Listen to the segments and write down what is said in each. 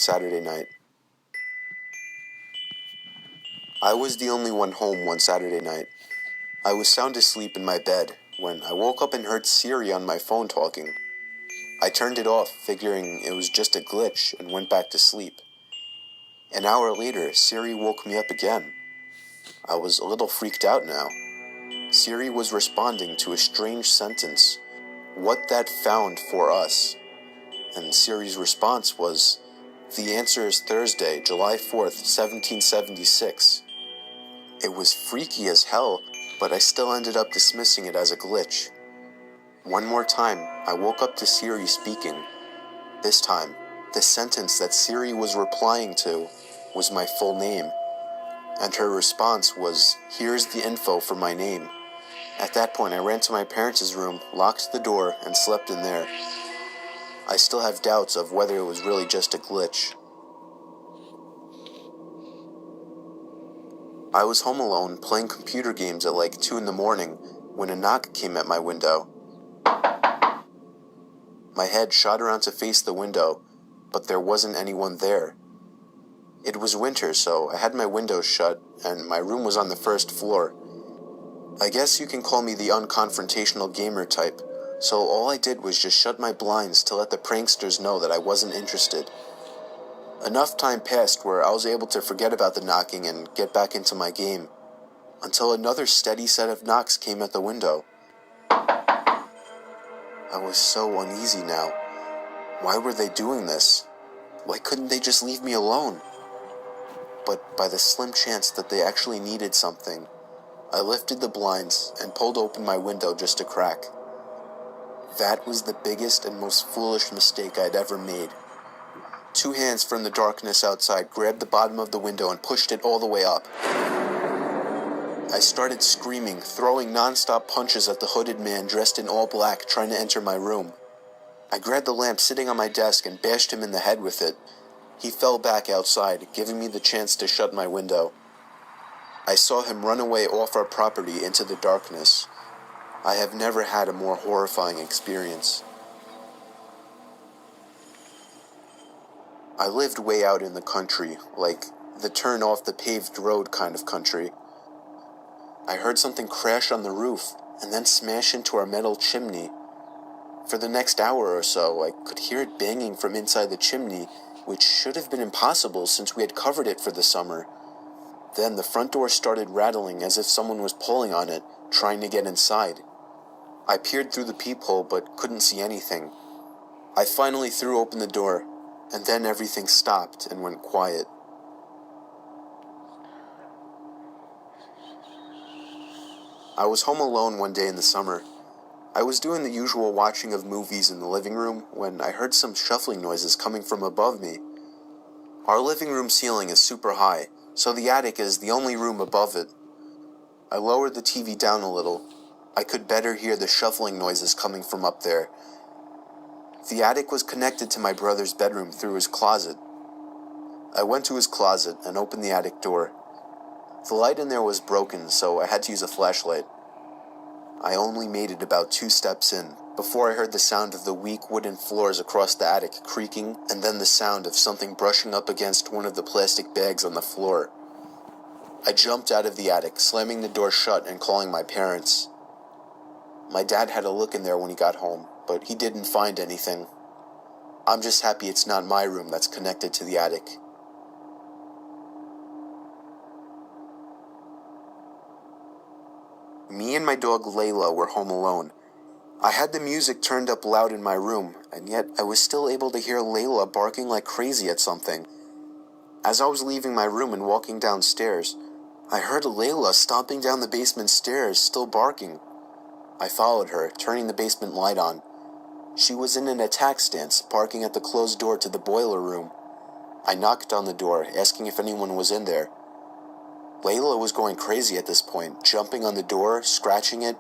Saturday night. I was the only one home one Saturday night. I was sound asleep in my bed when I woke up and heard Siri on my phone talking. I turned it off, figuring it was just a glitch, and went back to sleep. An hour later, Siri woke me up again. I was a little freaked out now. Siri was responding to a strange sentence, "What that found for us?" And Siri's response was, "The answer is Thursday, July 4th, 1776. It was freaky as hell, but I still ended up dismissing it as a glitch. One more time, I woke up to Siri speaking. This time, the sentence that Siri was replying to was my full name. And her response was, "Here's the info for my name." At that point, I ran to my parents' room, locked the door, and slept in there. I still have doubts of whether it was really just a glitch. I was home alone, playing computer games at like 2 in the morning, when a knock came at my window. My head shot around to face the window, but there wasn't anyone there. It was winter, so I had my windows shut, and my room was on the first floor. I guess you can call me the unconfrontational gamer type, so all I did was just shut my blinds to let the pranksters know that I wasn't interested. Enough time passed where I was able to forget about the knocking and get back into my game, until another steady set of knocks came at the window. I was so uneasy now. Why were they doing this? Why couldn't they just leave me alone? But by the slim chance that they actually needed something, I lifted the blinds and pulled open my window just a crack. That was the biggest and most foolish mistake I'd ever made. 2 hands from the darkness outside grabbed the bottom of the window and pushed it all the way up. I started screaming, throwing non-stop punches at the hooded man dressed in all black trying to enter my room. I grabbed the lamp sitting on my desk and bashed him in the head with it. He fell back outside, giving me the chance to shut my window. I saw him run away off our property into the darkness. I have never had a more horrifying experience. I lived way out in the country, like the turn off the paved road kind of country. I heard something crash on the roof and then smash into our metal chimney. For the next hour or so, I could hear it banging from inside the chimney, which should have been impossible since we had covered it for the summer. Then the front door started rattling as if someone was pulling on it, trying to get inside. I peered through the peephole but couldn't see anything. I finally threw open the door, and then everything stopped and went quiet. I was home alone one day in the summer. I was doing the usual watching of movies in the living room when I heard some shuffling noises coming from above me. Our living room ceiling is super high, so the attic is the only room above it. I lowered the TV down a little. I could better hear the shuffling noises coming from up there. The attic was connected to my brother's bedroom through his closet. I went to his closet and opened the attic door. The light in there was broken, so I had to use a flashlight. I only made it about 2 steps in, before I heard the sound of the weak wooden floors across the attic creaking, and then the sound of something brushing up against one of the plastic bags on the floor. I jumped out of the attic, slamming the door shut and calling my parents. My dad had a look in there when he got home, but he didn't find anything. I'm just happy it's not my room that's connected to the attic. Me and my dog Layla were home alone. I had the music turned up loud in my room, and yet I was still able to hear Layla barking like crazy at something. As I was leaving my room and walking downstairs, I heard Layla stomping down the basement stairs, still barking. I followed her, turning the basement light on. She was in an attack stance, barking at the closed door to the boiler room. I knocked on the door, asking if anyone was in there. Layla was going crazy at this point, jumping on the door, scratching it,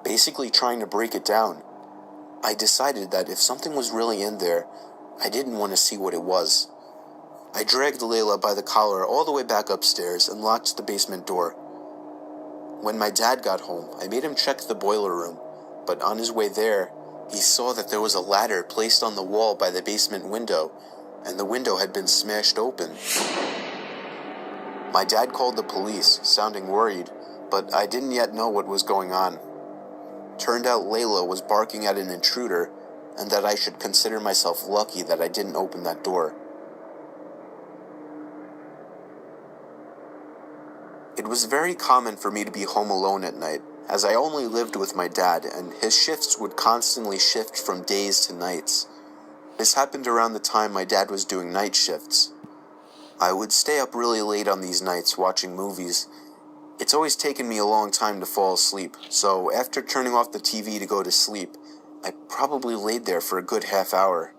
basically trying to break it down. I decided that if something was really in there, I didn't want to see what it was. I dragged Layla by the collar all the way back upstairs and locked the basement door. When my dad got home, I made him check the boiler room, but on his way there, he saw that there was a ladder placed on the wall by the basement window, and the window had been smashed open. My dad called the police, sounding worried, but I didn't yet know what was going on. Turned out Layla was barking at an intruder, and that I should consider myself lucky that I didn't open that door. It was very common for me to be home alone at night, as I only lived with my dad, and his shifts would constantly shift from days to nights. This happened around the time my dad was doing night shifts. I would stay up really late on these nights watching movies. It's always taken me a long time to fall asleep, so after turning off the TV to go to sleep, I probably laid there for a good half hour.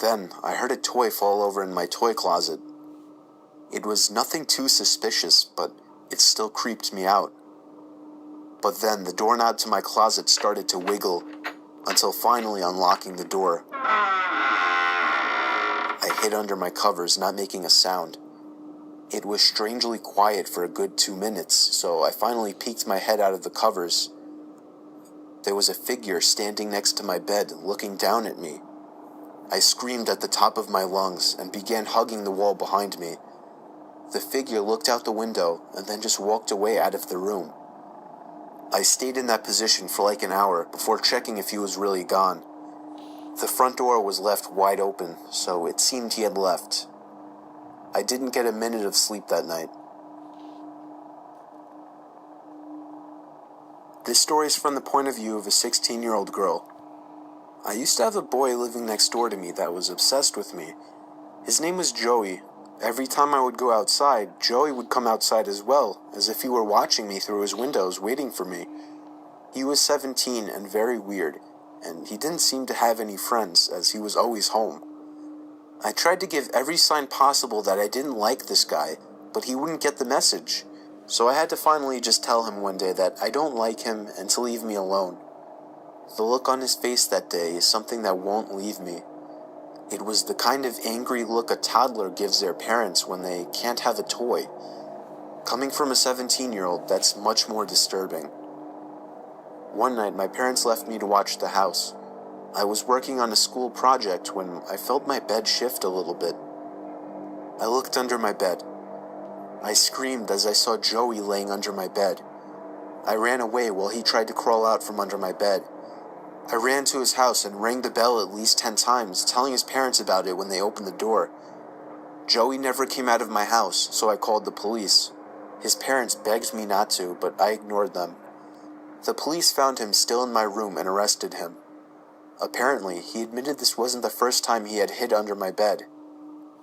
Then, I heard a toy fall over in my toy closet. It was nothing too suspicious, but it still creeped me out. But then, the doorknob to my closet started to wiggle, until finally unlocking the door. I hid under my covers, not making a sound. It was strangely quiet for a good 2 minutes, so I finally peeked my head out of the covers. There was a figure standing next to my bed, looking down at me. I screamed at the top of my lungs and began hugging the wall behind me. The figure looked out the window and then just walked away out of the room. I stayed in that position for like an hour before checking if he was really gone. The front door was left wide open, so it seemed he had left. I didn't get a minute of sleep that night. This story is from the point of view of a 16-year-old girl. I used to have a boy living next door to me that was obsessed with me. His name was Joey. Every time I would go outside, Joey would come outside as well, as if he were watching me through his windows, waiting for me. He was 17 and very weird, and he didn't seem to have any friends, as he was always home. I tried to give every sign possible that I didn't like this guy, but he wouldn't get the message. So I had to finally just tell him one day that I don't like him and to leave me alone. The look on his face that day is something that won't leave me. It was the kind of angry look a toddler gives their parents when they can't have a toy. Coming from a 17-year-old, that's much more disturbing. One night, my parents left me to watch the house. I was working on a school project when I felt my bed shift a little bit. I looked under my bed. I screamed as I saw Joey laying under my bed. I ran away while he tried to crawl out from under my bed. I ran to his house and rang the bell at least 10 times, telling his parents about it when they opened the door. Joey never came out of my house, so I called the police. His parents begged me not to, but I ignored them. The police found him still in my room and arrested him. Apparently, he admitted this wasn't the first time he had hid under my bed.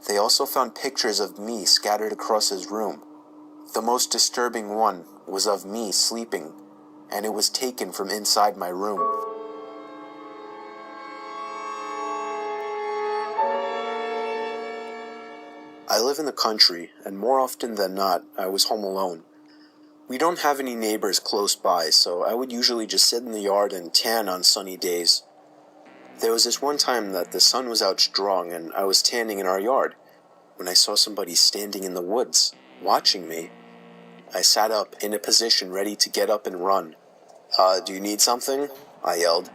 They also found pictures of me scattered across his room. The most disturbing one was of me sleeping, and it was taken from inside my room. I live in the country, and more often than not, I was home alone. We don't have any neighbors close by, so I would usually just sit in the yard and tan on sunny days. There was this one time that the sun was out strong and I was tanning in our yard, when I saw somebody standing in the woods, watching me. I sat up, in a position ready to get up and run. Do you need something?" I yelled.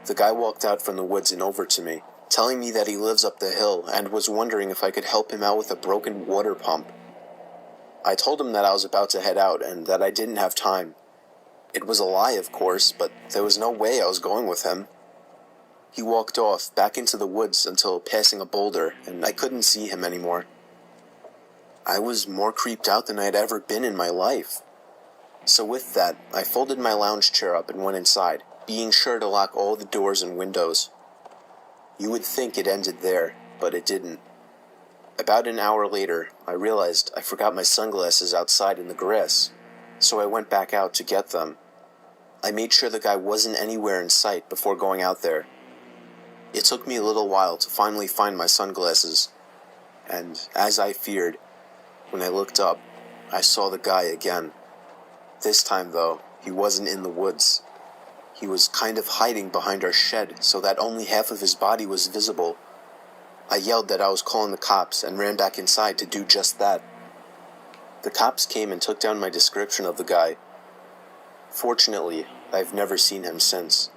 The guy walked out from the woods and over to me, telling me that he lives up the hill and was wondering if I could help him out with a broken water pump. I told him that I was about to head out and that I didn't have time. It was a lie, of course, but there was no way I was going with him. He walked off, back into the woods until passing a boulder, and I couldn't see him anymore. I was more creeped out than I'd ever been in my life. So with that, I folded my lounge chair up and went inside, being sure to lock all the doors and windows. You would think it ended there, but it didn't. About an hour later, I realized I forgot my sunglasses outside in the grass, so I went back out to get them. I made sure the guy wasn't anywhere in sight before going out there. It took me a little while to finally find my sunglasses, and as I feared, when I looked up, I saw the guy again. This time, though, he wasn't in the woods. He was kind of hiding behind our shed so that only half of his body was visible. I yelled that I was calling the cops and ran back inside to do just that. The cops came and took down my description of the guy. Fortunately, I've never seen him since.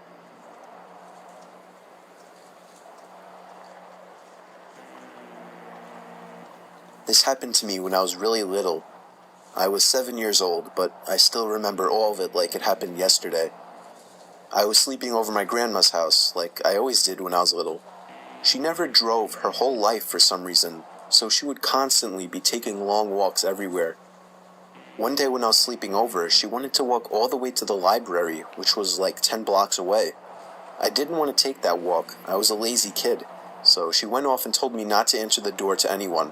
This happened to me when I was really little. I was 7 years old, but I still remember all of it like it happened yesterday. I was sleeping over my grandma's house, like I always did when I was little. She never drove her whole life for some reason, so she would constantly be taking long walks everywhere. One day when I was sleeping over, she wanted to walk all the way to the library, which was like 10 blocks away. I didn't want to take that walk. I was a lazy kid, so she went off and told me not to answer the door to anyone.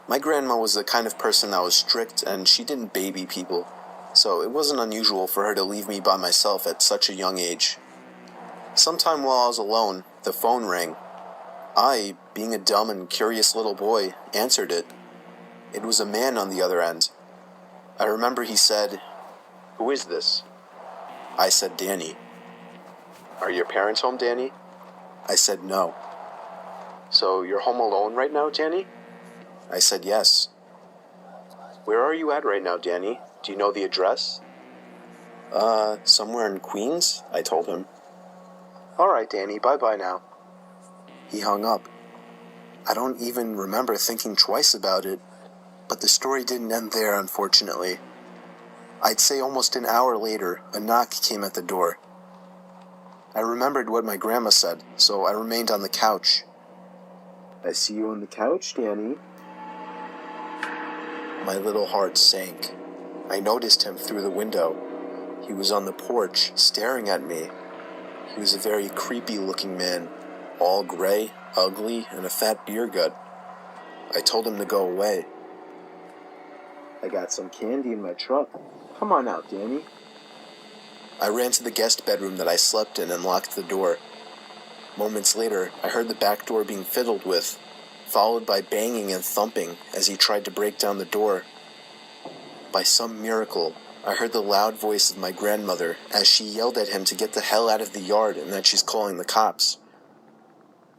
My grandma was the kind of person that was strict, and she didn't baby people, so it wasn't unusual for her to leave me by myself at such a young age. Sometime while I was alone, the phone rang. I, being a dumb and curious little boy, answered it. It was a man on the other end. I remember he said, "Who is this?" I said, "Danny." "Are your parents home, Danny?" I said, "No." "So you're home alone right now, Danny?" I said, "Yes." "Where are you at right now, Danny? Do you know the address?" Somewhere in Queens," I told him. "All right, Danny, bye-bye now." He hung up. I don't even remember thinking twice about it, but the story didn't end there, unfortunately. I'd say almost an hour later, a knock came at the door. I remembered what my grandma said, so I remained on the couch. "I see you on the couch, Danny." My little heart sank. I noticed him through the window. He was on the porch, staring at me. He was a very creepy-looking man, all gray, ugly, and a fat beer gut. I told him to go away. "I got some candy in my truck. Come on out, Danny." I ran to the guest bedroom that I slept in and locked the door. Moments later, I heard the back door being fiddled with, followed by banging and thumping as he tried to break down the door. By some miracle, I heard the loud voice of my grandmother as she yelled at him to get the hell out of the yard and that she's calling the cops.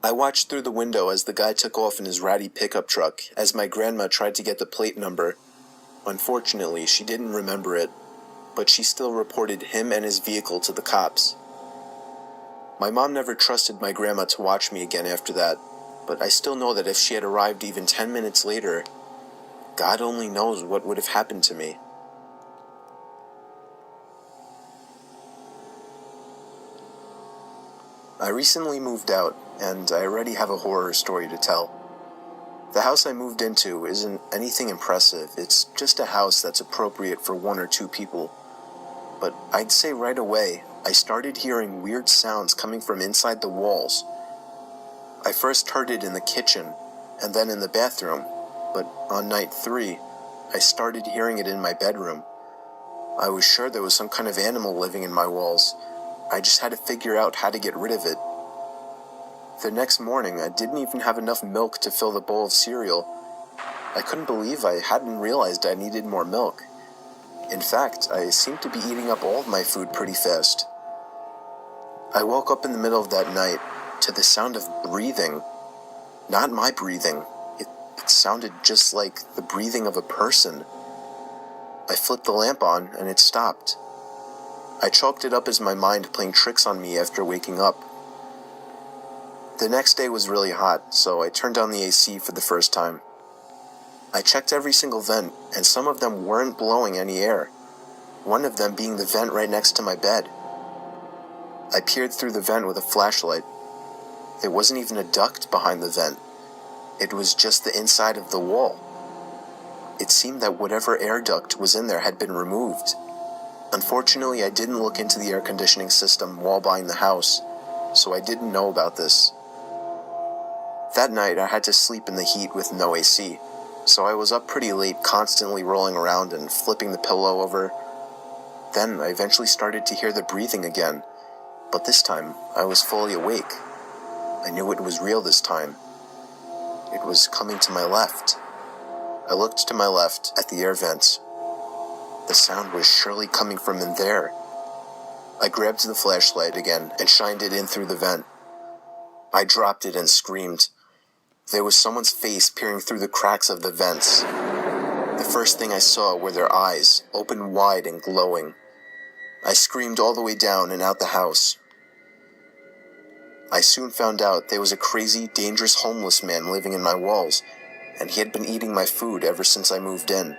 I watched through the window as the guy took off in his ratty pickup truck as my grandma tried to get the plate number. Unfortunately, she didn't remember it, but she still reported him and his vehicle to the cops. My mom never trusted my grandma to watch me again after that, but I still know that if she had arrived even 10 minutes later, God only knows what would have happened to me. I recently moved out, and I already have a horror story to tell. The house I moved into isn't anything impressive. It's just a house that's appropriate for 1 or 2 people. But I'd say right away, I started hearing weird sounds coming from inside the walls. I first heard it in the kitchen, and then in the bathroom, but on night 3, I started hearing it in my bedroom. I was sure there was some kind of animal living in my walls. I just had to figure out how to get rid of it. The next morning, I didn't even have enough milk to fill the bowl of cereal. I couldn't believe I hadn't realized I needed more milk. In fact, I seemed to be eating up all of my food pretty fast. I woke up in the middle of that night to the sound of breathing. Not my breathing. It sounded just like the breathing of a person. I flipped the lamp on, and it stopped. I chalked it up as my mind playing tricks on me after waking up. The next day was really hot, so I turned on the AC for the first time. I checked every single vent, and some of them weren't blowing any air, one of them being the vent right next to my bed. I peered through the vent with a flashlight. There wasn't even a duct behind the vent. It was just the inside of the wall. It seemed that whatever air duct was in there had been removed. Unfortunately, I didn't look into the air conditioning system while buying the house, so I didn't know about this. That night, I had to sleep in the heat with no AC, so I was up pretty late, constantly rolling around and flipping the pillow over. Then I eventually started to hear the breathing again, but this time I was fully awake. I knew it was real this time. It was coming to my left. I looked to my left at the air vents. The sound was surely coming from in there. I grabbed the flashlight again and shined it in through the vent. I dropped it and screamed. There was someone's face peering through the cracks of the vents. The first thing I saw were their eyes, open wide and glowing. I screamed all the way down and out the house. I soon found out there was a crazy, dangerous homeless man living in my walls. and he had been eating my food ever since I moved in.